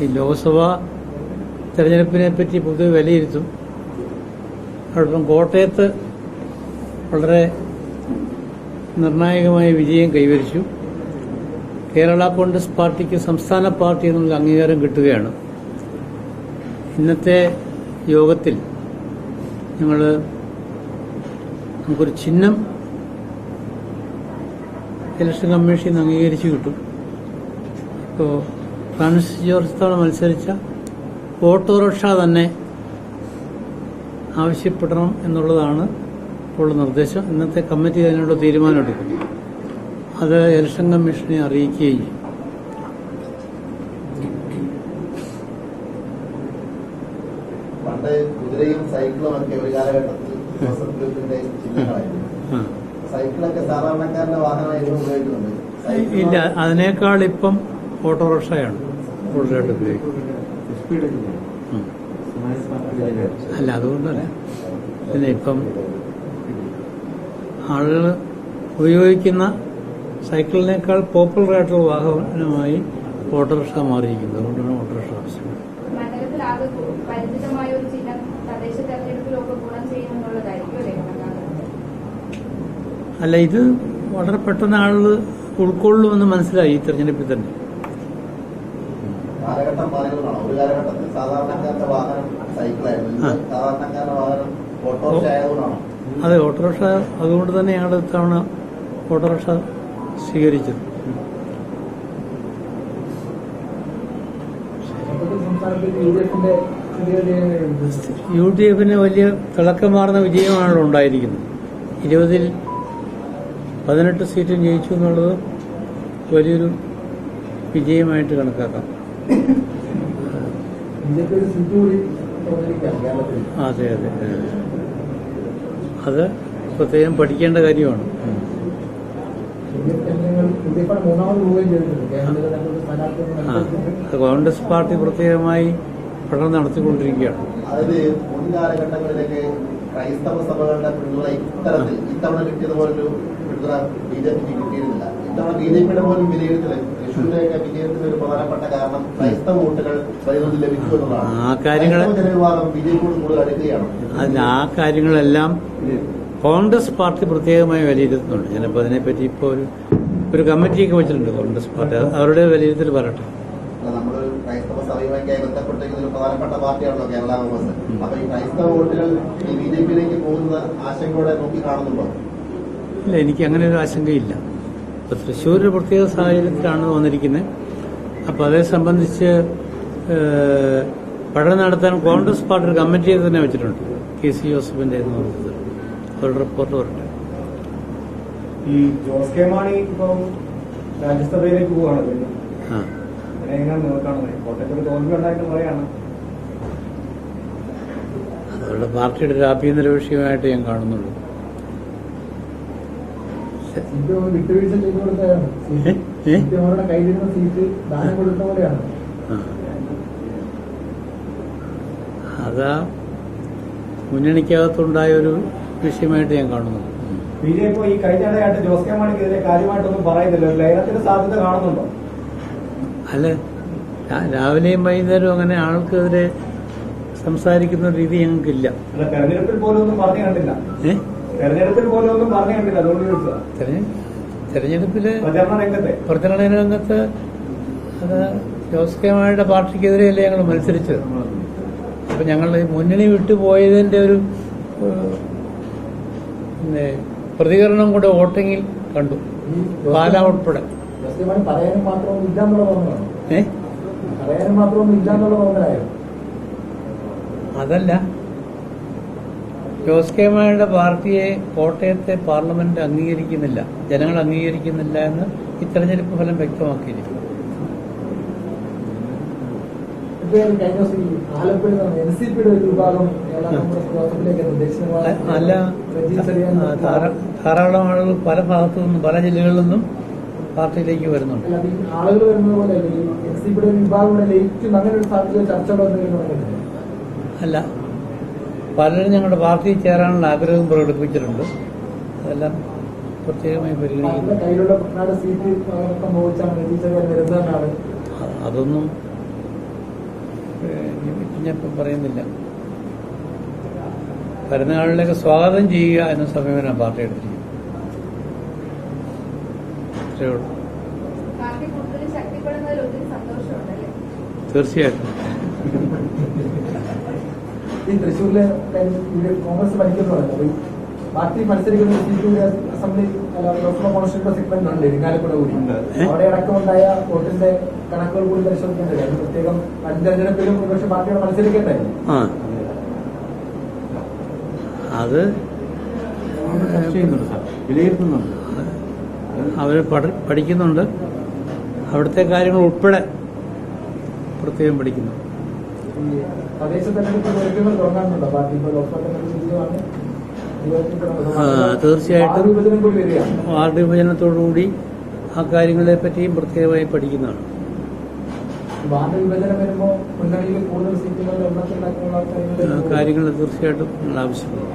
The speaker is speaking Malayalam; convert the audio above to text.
ഈ ലോക്സഭാ തെരഞ്ഞെടുപ്പിനെ പറ്റി പൊതുവെ വിലയിരുത്തും. അതോടൊപ്പം കോട്ടയത്ത് വളരെ നിർണായകമായ വിജയം കൈവരിച്ചു. കേരള കോൺഗ്രസ് പാർട്ടിക്ക് സംസ്ഥാന പാർട്ടി എന്നുള്ള അംഗീകാരം കിട്ടുകയാണ്. ഇന്നത്തെ യോഗത്തിൽ നമുക്കൊരു ചിഹ്നം ഇലക്ഷൻ കമ്മീഷൻ അംഗീകരിച്ചു കിട്ടും. ഇപ്പോൾ ഫ്രാൻസിസ് ജോർജ് തവണ മത്സരിച്ച ഓട്ടോറിക്ഷ തന്നെ ആവശ്യപ്പെടണം എന്നുള്ളതാണ് ഉള്ള നിർദ്ദേശം. ഇന്നത്തെ കമ്മിറ്റി അതിനുള്ള തീരുമാനമെടുക്കും. അത് ഇലക്ഷൻ കമ്മീഷനെ അറിയിക്കുകയും ചെയ്യും. പണ്ട് കുതിരയും സൈക്കിളും ഒക്കെ ഒരു കാലഘട്ടത്തിൽ സൈക്കിളൊക്കെ സാധാരണക്കാരന്റെ വാഹനമായിരുന്നു ഉപയോഗിക്കുന്നുണ്ട്. ഇല്ല, അതിനേക്കാൾ ഇപ്പം ഓട്ടോറിക്ഷയാണ് കൂടുതലായിട്ട് ഉപയോഗിക്കുന്നത്. അല്ല, അതുകൊണ്ടല്ല. പിന്നെ ഇപ്പം ആളുകൾ ഉപയോഗിക്കുന്ന സൈക്കിളിനേക്കാൾ പോപ്പുലർ ആയിട്ടുള്ള വാഹനമായി ഓട്ടോറിക്ഷ മാറിയിരിക്കുന്നത്. അതുകൊണ്ടാണ് ഓട്ടോറിക്ഷ ആവശ്യം. അല്ല, ഇത് വളരെ പെട്ടെന്ന് ആളുകൾ ഉൾക്കൊള്ളുമെന്ന് മനസ്സിലായി ഈ തെരഞ്ഞെടുപ്പിൽ തന്നെ. കാലഘട്ടം മാറിയതുകൊണ്ടാണ്. ഒരു കാലഘട്ടത്തിൽ സാധാരണക്കാരന്റെ വാഹനം സൈക്കിളായിരുന്നു, സാധാരണക്കാരന്റെ വാഹനം ഓട്ടോറിക്ഷ ആയതുകൊണ്ടാണ്. അതെ, ഓട്ടോറിക്ഷ. അതുകൊണ്ട് തന്നെ ഞങ്ങൾ ഇത്തവണ ഓട്ടോറിക്ഷ സ്വീകരിച്ചത്. യു ഡി എഫിന് വലിയ തിളക്കമാർന്ന വിജയമാണല്ലോ ഉണ്ടായിരിക്കുന്നത്. 20-ൽ 18 സീറ്റും ജയിച്ചു എന്നുള്ളത് വലിയൊരു വിജയമായിട്ട് കണക്കാക്കാം. അതെ അതെ, അത് പ്രത്യേകം പഠിക്കേണ്ട കാര്യമാണ്. കോൺഗ്രസ് പാർട്ടി പ്രത്യേകമായി പഠനം നടത്തിക്കൊണ്ടിരിക്കുകയാണ്. അതായത് മുൻ കാലഘട്ടങ്ങളിലേക്ക് ക്രൈസ്തവ സഭകളുടെ പിന്തുണ ഇത്തവണ കിട്ടിയതുപോലൊരു പിന്തുണ ബിജെപിക്ക് കിട്ടിയിരുന്നില്ല. ഇത്തവണ ബിജെപിയുടെ പോലും വിലയിരുത്തൽ യശുവിന്റെയൊക്കെ വിജയത്തിന് ഒരു പ്രധാനപ്പെട്ട കാരണം ക്രൈസ്തവ വോട്ടുകൾ വൈദ്യുതി ലഭിച്ചു എന്നുള്ളതാണ്. ജനവിഭാഗം ബിജെപിയോട് കൂടുതൽ അടുക്കുകയാണ്. ആ കാര്യങ്ങളെല്ലാം കോൺഗ്രസ് പാർട്ടി പ്രത്യേകമായി വിലയിരുത്തുന്നുണ്ട്. ഞാനിപ്പോൾ അതിനെപ്പറ്റി ഇപ്പോൾ ഒരു കമ്മിറ്റിയൊക്കെ വെച്ചിട്ടുണ്ട് കോൺഗ്രസ് പാർട്ടി. അവരുടെ വിലയിരുത്തൽ പറയട്ടെ. നമ്മൾ ക്രൈസ്തവ സഭയുമായി ബന്ധപ്പെട്ടിരിക്കുന്ന ഒരു പ്രധാനപ്പെട്ട പാർട്ടിയാണല്ലോ കേരള കോൺഗ്രസ്. അപ്പൊ ഈ ക്രൈസ്തവ വോട്ടുകൾ ഈ ബിജെപിയിലേക്ക് പോകുന്നത് ആശങ്കയോടെ നോക്കി കാണുന്നുണ്ടോ? ഇല്ല, എനിക്ക് അങ്ങനെ ഒരു ആശങ്കയില്ല. ഇപ്പൊ തൃശ്ശൂർ ഒരു പ്രത്യേക സാഹചര്യത്തിലാണ് വന്നിരിക്കുന്നത്. അപ്പൊ അതേ സംബന്ധിച്ച് പഠനം നടത്താൻ കോൺഗ്രസ് പാർട്ടി ഒരു കമ്മിറ്റിയെ തന്നെ വെച്ചിട്ടുണ്ട്. KC ജോസഫിന്റെ നേതൃത്വത്തിൽ ഒരു റിപ്പോർട്ട് വരട്ടെ. ഈ ജോസ് കെ മാണി ഇപ്പം രാജ്യസഭയിലേക്ക് പോവുകയാണ്. അതുകൊണ്ട് പാർട്ടിയുടെ ഒരു ആഭ്യന്തര വിഷയമായിട്ട് ഞാൻ കാണുന്നുള്ളൂ. അതാ മുന്നണിക്കകത്തുണ്ടായ ഒരു വിഷയമായിട്ട് ഞാൻ കാണുന്നു. ബിജെപി ഈ കഴിഞ്ഞിടെയായിട്ട് ജോസ് കെ മാണിക്കെതിരെ കാര്യമായിട്ടൊന്നും പറയുന്നില്ല. ലയനത്തിന് സാധ്യത കാണുന്നുണ്ടോ? അല്ല, രാവിലെയും വൈകുന്നേരവും അങ്ങനെ ആൾക്കെതിരെ സംസാരിക്കുന്ന രീതി ഞങ്ങൾക്കില്ല. തെരഞ്ഞെടുപ്പിൽ പോലും ഒന്നും പറഞ്ഞു കണ്ടില്ല. തെരഞ്ഞെടുപ്പിൽ പോലും ഒന്നും പറഞ്ഞു കണ്ടില്ല. അതുകൊണ്ട് തെരഞ്ഞെടുപ്പില് പ്രചരണ രംഗത്ത് അത് ജോസ് കെ മാണിയുടെ പാർട്ടിക്കെതിരെയല്ലേ ഞങ്ങൾ മത്സരിച്ചത്. അപ്പൊ ഞങ്ങൾ മുന്നണി വിട്ടുപോയതിന്റെ ഒരു പ്രതികരണം കൂടെ വോട്ടിങ്ങിൽ കണ്ടു, പാല ഉൾപ്പെടെ. അതല്ല, ജോസ് കെ മാണിയുടെ പാർട്ടിയെ കോട്ടയത്തെ പാർലമെന്റ് അംഗീകരിക്കുന്നില്ല, ജനങ്ങൾ അംഗീകരിക്കുന്നില്ല എന്ന് ഈ തെരഞ്ഞെടുപ്പ് ഫലം വ്യക്തമാക്കിയിരിക്കുന്നു. അല്ല, ധാരാളം ആളുകൾ പല ഭാഗത്തു നിന്നും പല ജില്ലകളിൽ നിന്നും പാർട്ടിയിലേക്ക് വരുന്നുണ്ട്. അല്ല, പലരും ഞങ്ങളുടെ പാർട്ടിയിൽ ചേരാനുള്ള ആഗ്രഹം പ്രകടിപ്പിച്ചിട്ടുണ്ട്. അതെല്ലാം പ്രത്യേകമായി പരിഗണിക്കുന്നു. അതൊന്നും ഞാൻ ഇപ്പം പറയുന്നില്ല. വരുന്ന ആളിലേക്ക് സ്വാഗതം ചെയ്യുക എന്ന സമീപനം പാർട്ടി എടുത്തിരിക്കുന്നത്. അത്രയേ ഉള്ളൂ. പാർട്ടി കൂടുതൽ ശക്തിപ്പെടുന്നതിൽ ഒത്തിരി സന്തോഷമുണ്ടല്ലേ? തീർച്ചയായിട്ടും. ഈ തൃശ്ശൂരിലെ കോൺഗ്രസ് ഭരിക്കുന്നതല്ല, അപ്പൊ ഈ പാർട്ടി മത്സരിക്കുന്ന seat assembly Lok Sabha constitution segment ഉണ്ട് ഇരിങ്ങാലക്കുട കൂടി. അവിടെ അടക്കമുണ്ടായ വോട്ടിന്റെ കണക്കുകൾ കൂടി പരിശോധിക്കേണ്ടത്. അത് പ്രത്യേകം തെരഞ്ഞെടുപ്പിലും ഒരുപക്ഷെ പാർട്ടിയോട് മത്സരിക്കട്ടെ. അത് വിലയിരുത്തുന്നുണ്ട്. അവർ പഠിക്കുന്നുണ്ട്. അവിടുത്തെ കാര്യങ്ങൾ ഉൾപ്പെടെ പ്രത്യേകം പഠിക്കുന്നു. ഈ തദ്ദേശ തെരഞ്ഞെടുപ്പ് ഒരുക്കങ്ങൾ തുടങ്ങാനുണ്ടോ പാർട്ടി? ഇപ്പോൾ ലോക്സഭാ തെരഞ്ഞെടുപ്പ് തീർച്ചയായിട്ടും വിഭജനം കൂടി വരികയാണ്. വാർഡ് വിഭജനത്തോടുകൂടി ആ കാര്യങ്ങളെ പറ്റിയും പ്രത്യേകമായി പഠിക്കുന്നതാണ്. വാർഡ് വിഭജനം വരുമ്പോൾ മുന്നണിയിൽ കൂടുതൽ സീറ്റുകളുടെ എണ്ണത്തിലാക്കാനുള്ള കാര്യങ്ങൾ തീർച്ചയായിട്ടും ആവശ്യമുണ്ട്.